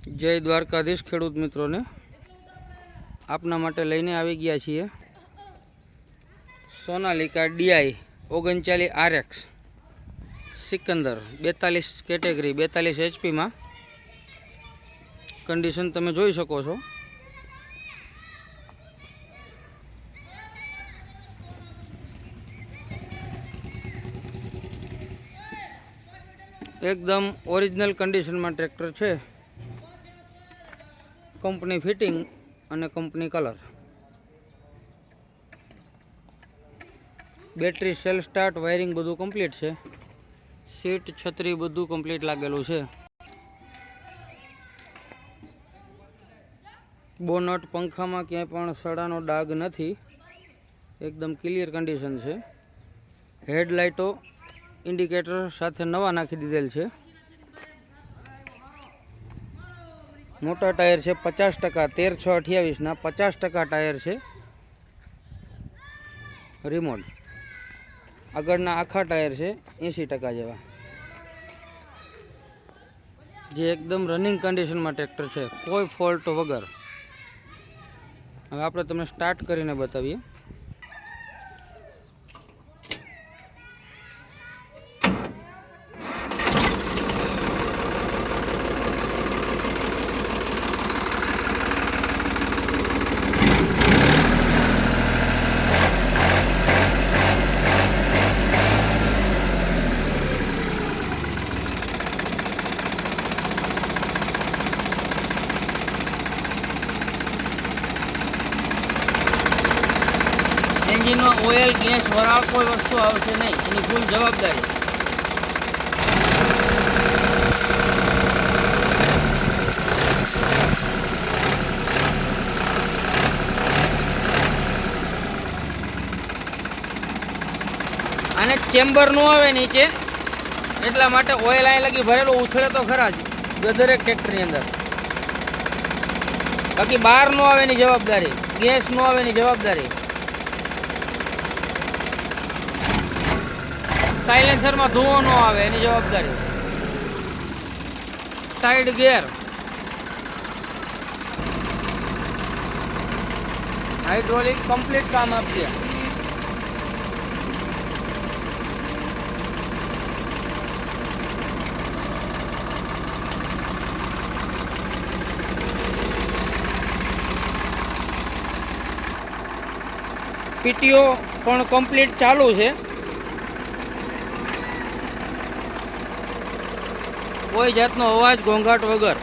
જય દ્વારકાધીશ ખેડૂત મિત્રોને, આપના માટે લઈને આવી ગયા છીએ Sonalika DI 39 RX Sikander 42 category 42 HP માં કન્ડિશન તમે જોઈ શકો છો। एकदम ओरिजिनल कंडीशन में ट्रेक्टर है। कंपनी फिटिंग और company colour, battery self start wiring बधु कम्प्लीट है। सीट छतरी बधु कम्प्लीट लागेलू है। बोनट पंखा में क्या पण सड़ानो डाग नहीं, एकदम क्लियर कंडीशन है। हेडलाइटो इंडिकेटर साथ नवा नाखी दीधेल है। मोटा टायर है 50%, 13/6/28 ना 50% टायर है। रिमोट आगळना आखा टायर है 80% जेवा, जे एकदम रनिंग कंडीशन में ट्रेक्टर है, कोई फॉल्ट वगर। हवे आपणे तमने स्टार्ट करीने बतावीए। एंजीन में ऑयल गैस वराळ कोई वस्तु आवशे नहीं, एनी फूल जवाबदारी। आने चेम्बर नो आवे नीचे, एटला माटे ऑयल आए लगी भरेलो उछळे तो खरा ज दरेक ट्रेक्टर नी अंदर। बाकी बार नो आवे नी जवाबदारी, गैस नो आवे नी जवाबदारी। साइलेंसर में धुओ न आवे एनी जवाबदारी। साइड गियर, हाइड्रोलिक कम्प्लीट काम आपसे। पीटीओ पण कम्प्लीट चालू है। कोई जातनो अवाज घोंघाट वगर।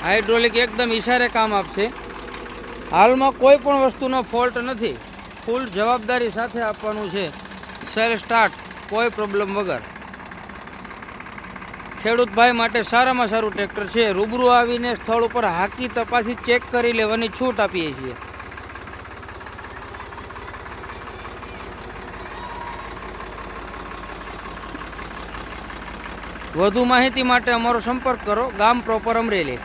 हाइड्रोलिक एकदम इशारे काम आपसे। हाल में कोई पण वस्तुनो फॉल्ट नहीं, फूल जवाबदारी साथे आपवानुं छे। सेल स्टार्ट कोई प्रॉब्लम वगर। खेडूत भाई माटे सारामां सारुं ट्रेक्टर है। रूबरू आवीने स्थळ पर हाकी तपासी चेक करी लेवानी छूट आपीए छीए। વધુ માહિતી માટે અમારો સંપર્ક કરો। ગામ પ્રોપર અમરેલી।